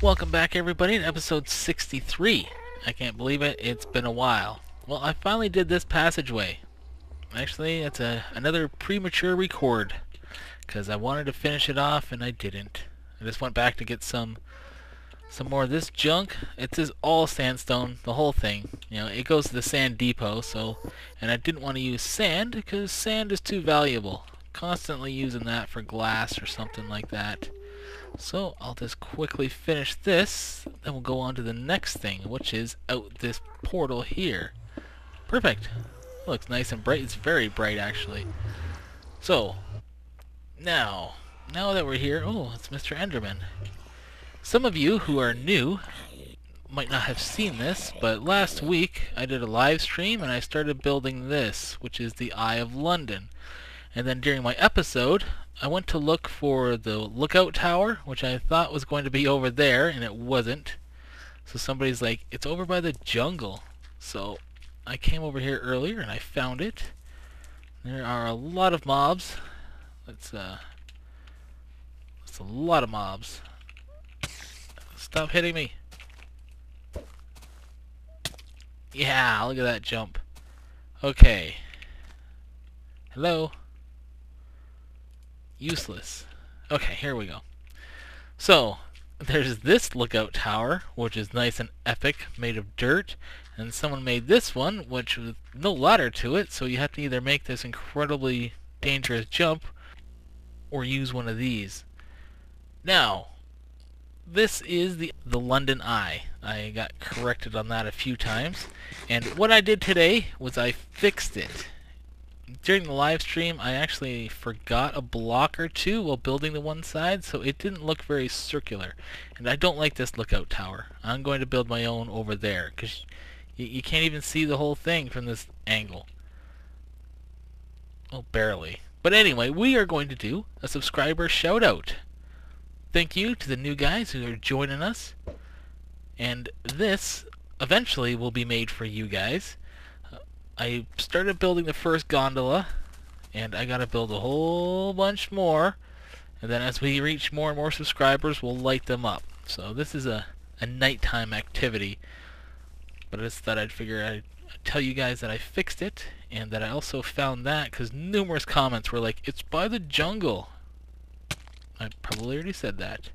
Welcome back everybody to episode 63. I can't believe it, it's been a while. Well, I finally did this passageway. Actually, it's another premature record, because I wanted to finish it off and I didn't. I just went back to get some more of this junk. It is all sandstone, the whole thing. You know, it goes to the sand depot, and I didn't want to use sand because sand is too valuable. Constantly using that for glass or something like that. So I'll just quickly finish this, then we'll go on to the next thing, which is out this portal here. Perfect. Looks nice and bright. It's very bright actually. So now that we're here, oh, it's Mr. Enderman. Some of you who are new might not have seen this, but last week I did a live stream and I started building this, which is the Eye of London. And then during my episode, I went to look for the lookout tower, which I thought was going to be over there, and it wasn't. So somebody's like, it's over by the jungle. So I came over here earlier and I found it. There are a lot of mobs. That's a lot of mobs. Stop hitting me. Yeah, look at that jump. Okay. Hello? Useless. Okay, here we go. So, there's this lookout tower, which is nice and epic, made of dirt, and someone made this one, which with no ladder to it, so you have to either make this incredibly dangerous jump, or use one of these. Now, this is the London Eye. I got corrected on that a few times, and what I did today was I fixed it. During the live stream, I actually forgot a block or two while building the one side, so it didn't look very circular. And I don't like this lookout tower. I'm going to build my own over there, because you can't even see the whole thing from this angle. Oh, barely. But anyway, we are going to do a subscriber shout out. Thank you to the new guys who are joining us. And this eventually will be made for you guys. I started building the first gondola, and I gotta build a whole bunch more, and then as we reach more and more subscribers, we'll light them up. So this is a nighttime activity, but I just thought I'd tell you guys that I fixed it, and that I also found that, because numerous comments were like, it's by the jungle. I probably already said that.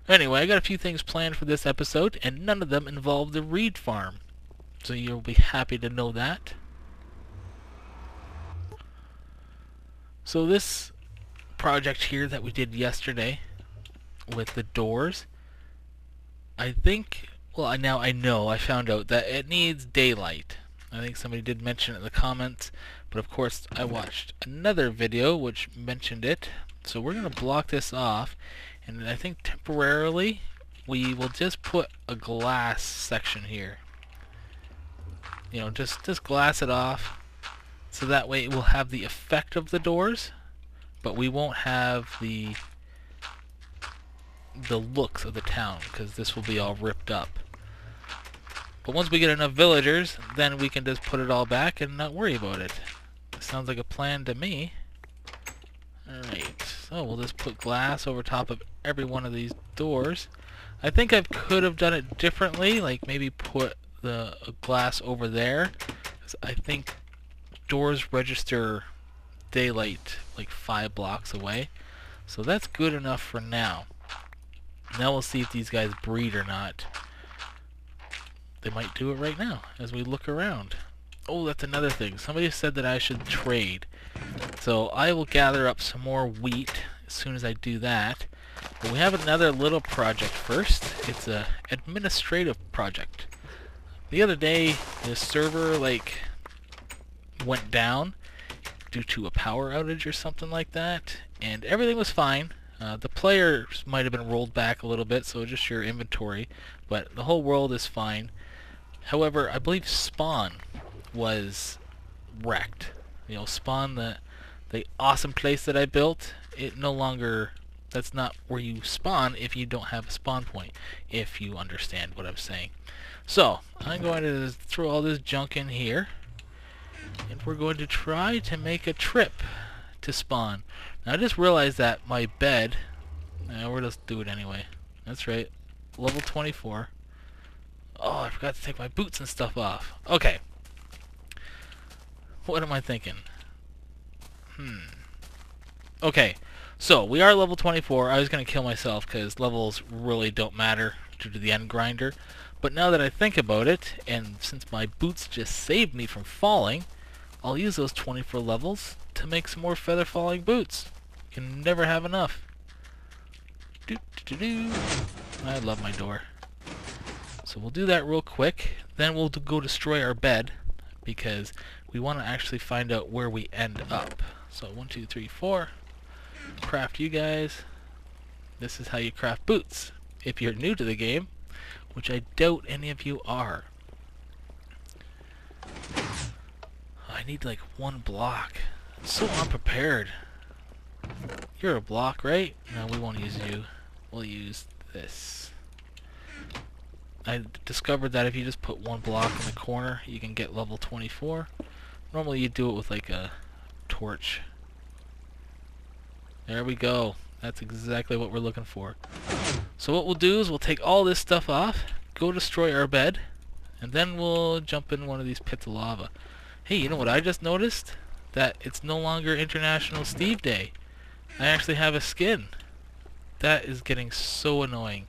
Anyway, I got a few things planned for this episode, and none of them involve the reed farm. So you'll be happy to know that. So this project here that we did yesterday with the doors, I think, well, I found out that it needs daylight. I think somebody did mention it in the comments, but of course I watched another video which mentioned it. So we're going to block this off, and I think temporarily we will just put a glass section here. You know, just glass it off, so that way it will have the effect of the doors, but we won't have the looks of the town, because this will be all ripped up. But once we get enough villagers, then we can just put it all back and not worry about it. Sounds like a plan to me. Alright, so we'll just put glass over top of every one of these doors. I think I could have done it differently, like maybe put the glass over there, 'cause I think doors register daylight like 5 blocks away, so that's good enough for now. Now we'll see if these guys breed or not. They might do it right now as we look around. Oh, that's another thing. Somebody said that I should trade, so I will gather up some more wheat as soon as I do that. But we have another little project first. It's a administrative project. The other day, the server went down due to a power outage or something like that, and everything was fine. The players might have been rolled back a little bit, so just your inventory, but the whole world is fine. However, I believe spawn was wrecked. You know, spawn, the awesome place that I built, it no longer, that's not where you spawn if you don't have a spawn point, if you understand what I'm saying. So, I'm going to throw all this junk in here, and we're going to try to make a trip to spawn. Now I just realized that my bed, we'll just do it anyway. That's right. level 24. Oh, I forgot to take my boots and stuff off. Okay. What am I thinking? Okay, so we are level 24. I was going to kill myself because levels really don't matter due to the end grinder. But now that I think about it, and since my boots just saved me from falling, I'll use those 24 levels to make some more feather falling boots. You can never have enough. I love my door. So we'll do that real quick. Then we'll go destroy our bed because we want to actually find out where we end up. So 1, 2, 3, 4. Craft you guys. This is how you craft boots. If you're new to the game, which I doubt any of you are. I need like 1 block. I'm so unprepared. You're a block, right? No, we won't use you. We'll use this. I discovered that if you just put 1 block in the corner, you can get level 24. Normally you do it with like a torch. There we go. That's exactly what we're looking for. So what we'll do is we'll take all this stuff off, go destroy our bed, and then we'll jump in one of these pits of lava. Hey, you know what I just noticed? That it's no longer International Steve Day. I actually have a skin. That is getting so annoying.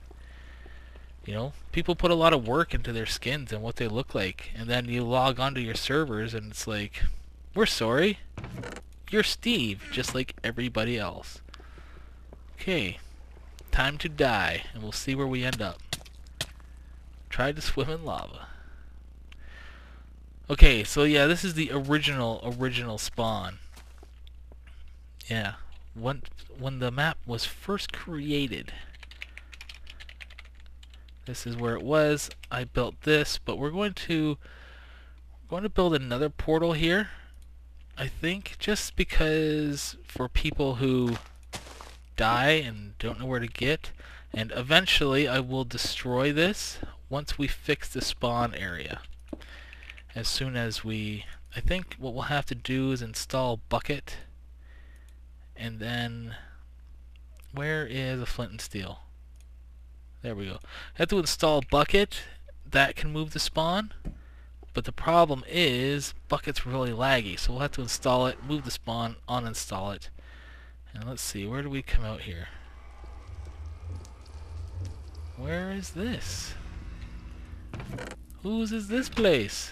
You know, people put a lot of work into their skins and what they look like, and then you log onto your servers and it's like, we're sorry, you're Steve, just like everybody else. Okay, time to die, and we'll see where we end up. Try to swim in lava. Okay, so yeah, this is the original spawn. Yeah, when the map was first created, this is where it was. I built this, but we're going to build another portal here, I think, just because for people who die and don't know where to get, and eventually I will destroy this once we fix the spawn area. As soon as I think what we'll have to do is install bucket, and then where is a flint and steel? There we go. I have to install bucket. That can move the spawn, but the problem is bucket's really laggy, so we'll have to install it, move the spawn, uninstall it. And let's see, where do we come out here? Where is this? Whose is this place?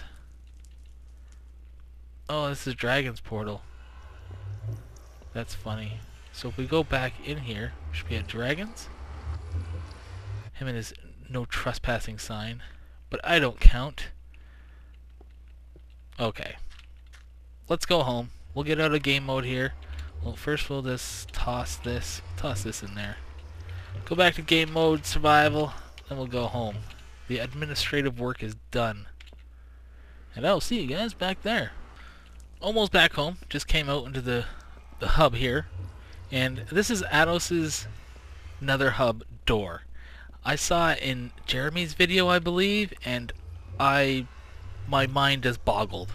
Oh, this is Dragon's Portal. That's funny. So if we go back in here, we should be at Dragon's. Him and his no trespassing sign. But I don't count. Okay. Let's go home. We'll get out of game mode here. Well, first we'll just toss this in there. Go back to game mode, survival, then we'll go home. The administrative work is done. And I'll see you guys back there. Almost back home. Just came out into the hub here. And this is Atos's Nether Hub door. I saw it in Jeremy's video, I believe, and my mind is boggled.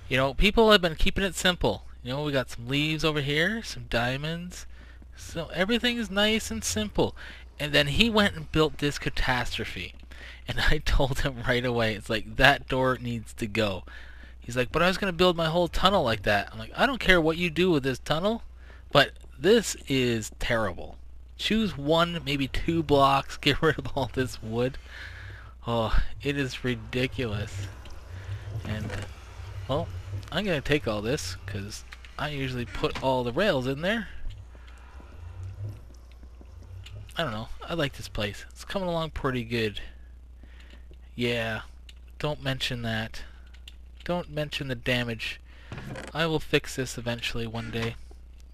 You know, people have been keeping it simple. You know, we got some leaves over here, some diamonds. So everything is nice and simple. And then he went and built this catastrophe. And I told him right away, it's like, that door needs to go. He's like, but I was going to build my whole tunnel like that. I'm like, I don't care what you do with this tunnel, but this is terrible. Choose 1, maybe 2 blocks, get rid of all this wood. Oh, it is ridiculous. And, well, I'm going to take all this, because I usually put all the rails in there. I don't know, I like this place. It's coming along pretty good. Yeah, don't mention that. Don't mention the damage. I will fix this eventually one day.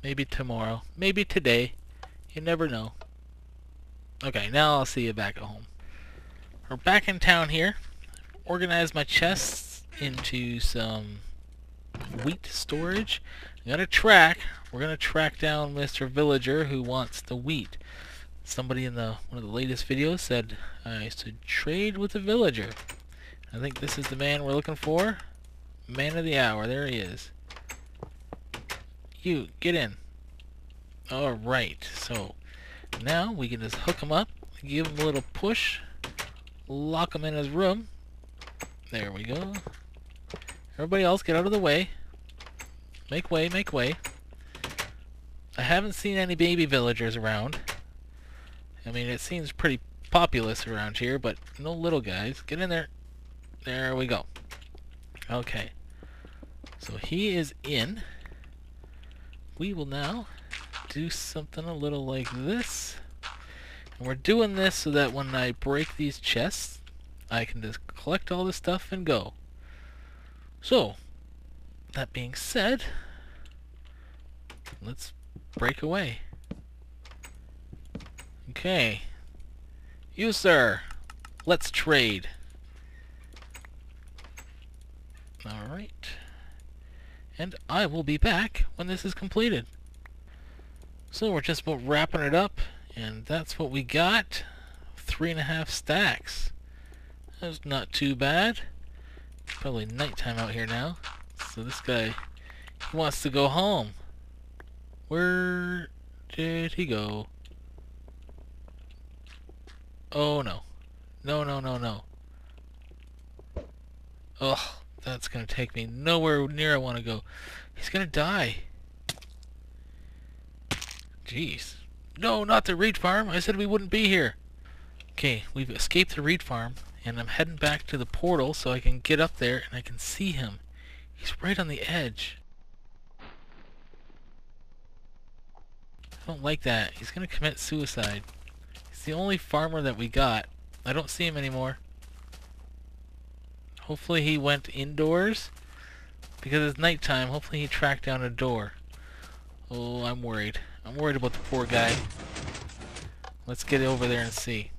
Maybe tomorrow. Maybe today. You never know. Okay, now I'll see you back at home. We're back in town here. Organize my chests into some wheat storage. I got a track. We're gonna track down Mr. Villager who wants the wheat. Somebody in one of the latest videos said I should trade with the villager. I think this is the man we're looking for. Man of the hour. There he is. You, get in. Alright, so now we can just hook him up Give him a little push. Lock him in his room. There we go. Everybody else get out of the way. Make way, make way. I haven't seen any baby villagers around. I mean, it seems pretty populous around here, but no little guys. Get in there. There we go. Okay. So he is in. We will now do something a little like this. And we're doing this so that when I break these chests, I can just collect all this stuff and go. So, that being said, let's break away. Okay. You, sir. Let's trade. Alright. And I will be back when this is completed. So we're just about wrapping it up, and that's what we got. 3.5 stacks. That's not too bad. It's probably nighttime out here now. So this guy, he wants to go home. Where did he go? Oh no. No, no, no, no. Ugh, that's gonna take me nowhere near I want to go. He's gonna die. Jeez. No, not the reed farm. I said we wouldn't be here. Okay, we've escaped the reed farm, and I'm heading back to the portal so I can get up there and I can see him. He's right on the edge. I don't like that. He's gonna commit suicide. He's the only farmer that we got. I don't see him anymore. Hopefully he went indoors, because it's nighttime. Hopefully he tracked down a door. Oh, I'm worried. I'm worried about the poor guy. Let's get over there and see.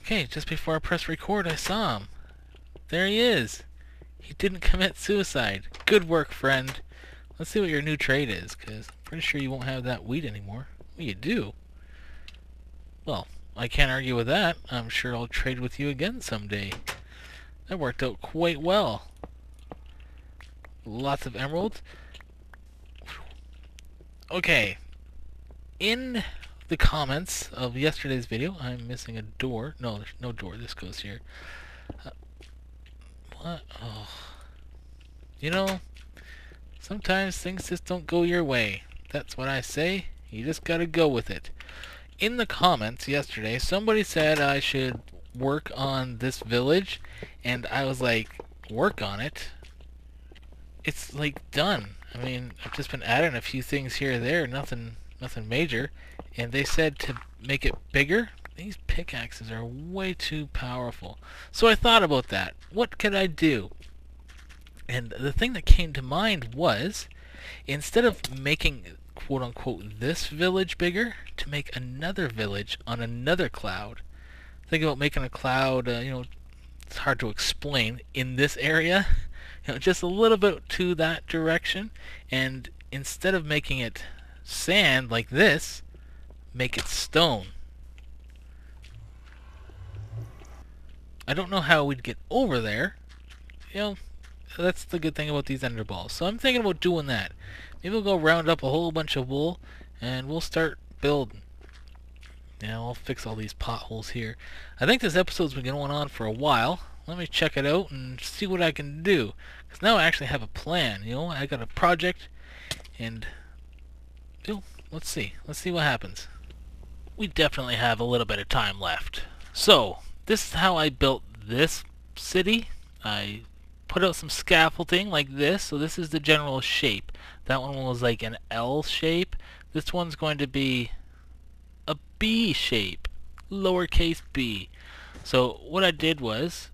Okay, just before I press record, I saw him. There he is. He didn't commit suicide. Good work, friend. Let's see what your new trade is, because I'm pretty sure you won't have that wheat anymore. Well, you do. Well, I can't argue with that. I'm sure I'll trade with you again someday. That worked out quite well. Lots of emeralds. Okay. In the comments of yesterday's video, I'm missing a door. No, there's no door. This goes here. What? Oh. You know, sometimes things just don't go your way. That's what I say. You just gotta go with it. In the comments yesterday, somebody said I should work on this village, and I was like, work on it? It's like done. I mean, I've just been adding a few things here or there, nothing major. And they said to make it bigger. These pickaxes are way too powerful. So I thought about that. What could I do? And the thing that came to mind was, instead of making quote-unquote this village bigger, to make another village on another cloud. Think about making a cloud, it's hard to explain, in this area. Just a little bit to that direction. And instead of making it sand like this, make it stone. I don't know how we'd get over there. That's the good thing about these ender balls. So I'm thinking about doing that. Maybe we'll go round up a whole bunch of wool and we'll start building. I'll fix all these potholes here. I think this episode's been going on for a while. Let me check it out and see what I can do. Because now I actually have a plan. I got a project, and let's see. Let's see what happens. We definitely have a little bit of time left. So, this is how I built this city. I put out some scaffolding like this. So this is the general shape. That one was like an L shape. This one's going to be a B shape, lowercase b. So what I did was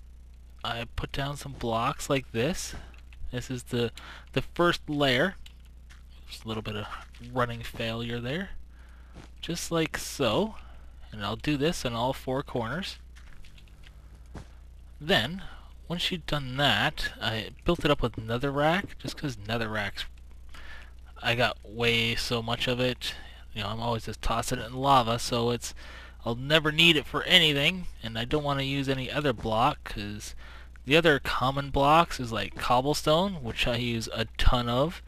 I put down some blocks like this. This is the first layer. Just a little bit of running failure there. Just like so. And I'll do this on all 4 corners. Then, once you've done that, I built it up with netherrack, just because netherrack's, I got way so much of it. I'm always just tossing it in lava, so I'll never need it for anything, and I don't want to use any other block, because the other common blocks is like cobblestone, which I use a ton of,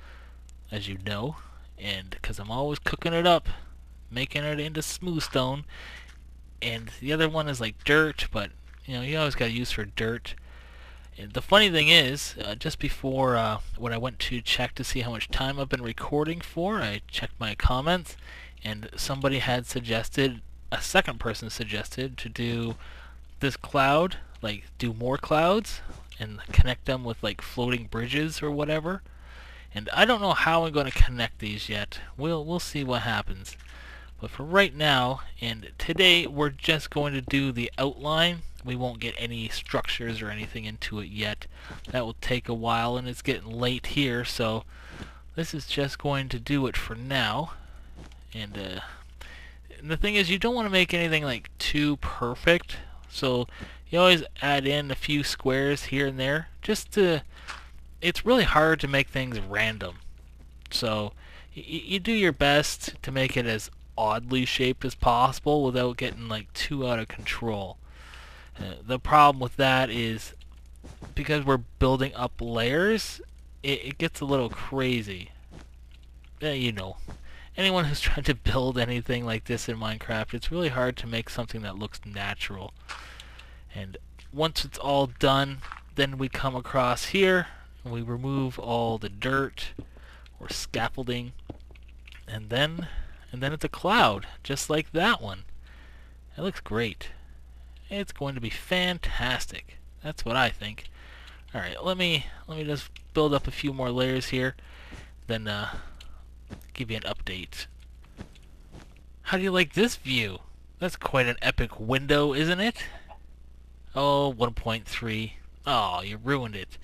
as you know, and because I'm always cooking it up, making it into smooth stone, and the other one is like dirt, but you know, you always got to use for dirt. And the funny thing is, just before when I went to check to see how much time I've been recording for, I checked my comments, and somebody had suggested, a second person suggested, to do this cloud, like do more clouds and connect them with like floating bridges or whatever. And I don't know how I'm going to connect these yet. We'll see what happens. But for right now, and today, we're just going to do the outline. We won't get any structures or anything into it yet. That will take a while, and it's getting late here, so this is just going to do it for now. And the thing is, you don't want to make anything like too perfect, so you always add in a few squares here and there, just to... It's really hard to make things random. So you do your best to make it as oddly shaped as possible without getting like too out of control. The problem with that is because we're building up layers, it gets a little crazy. You know, anyone who's trying to build anything like this in Minecraft, it's really hard to make something that looks natural. And once it's all done, then we come across here and we remove all the dirt or scaffolding, and then it's a cloud, just like that one. It looks great. It's going to be fantastic. That's what I think. Alright, let me just build up a few more layers here, then give you an update. How do you like this view? That's quite an epic window, isn't it? Oh, 1.3. Oh, you ruined it.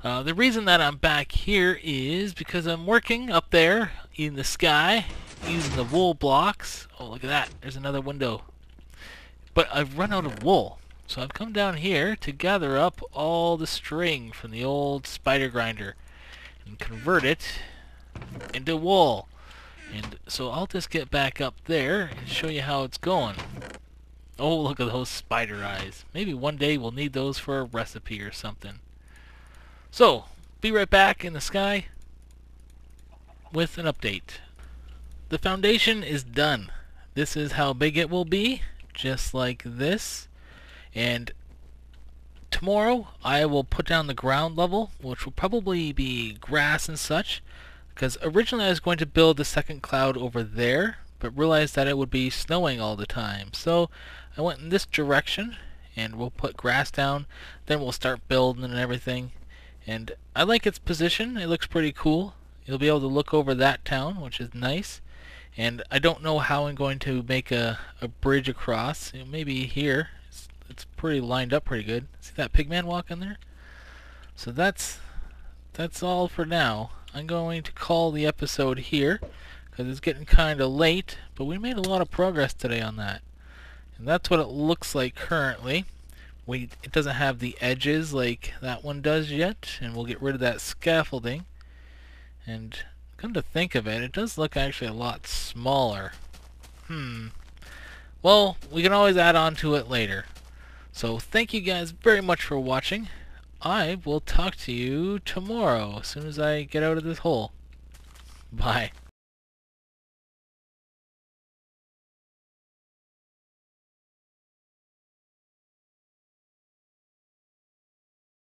The reason that I'm back here is because I'm working up there in the sky using the wool blocks. Oh, look at that. There's another window. But I've run out of wool. So I've come down here to gather up all the string from the old spider grinder and convert it into wool. And so I'll just get back up there and show you how it's going. Oh, look at those spider eyes. Maybe one day we'll need those for a recipe or something. So, be right back in the sky with an update. The foundation is done. This is how big it will be, just like this. And tomorrow I will put down the ground level, which will probably be grass and such, because originally I was going to build the second cloud over there, but realized that it would be snowing all the time. So I went in this direction, and we'll put grass down, then we'll start building and everything. And I like its position. It looks pretty cool. You'll be able to look over that town, which is nice. And I don't know how I'm going to make a bridge across. You know, maybe here. It's pretty lined up pretty good. See that pigman walking there? So that's all for now. I'm going to call the episode here because it's getting kind of late, but we made a lot of progress today on that. And that's what it looks like currently. It doesn't have the edges like that one does yet, and we'll get rid of that scaffolding. And come to think of it, it does look actually a lot smaller. Well, we can always add on to it later. So thank you guys very much for watching. I will talk to you tomorrow as soon as I get out of this hole. Bye.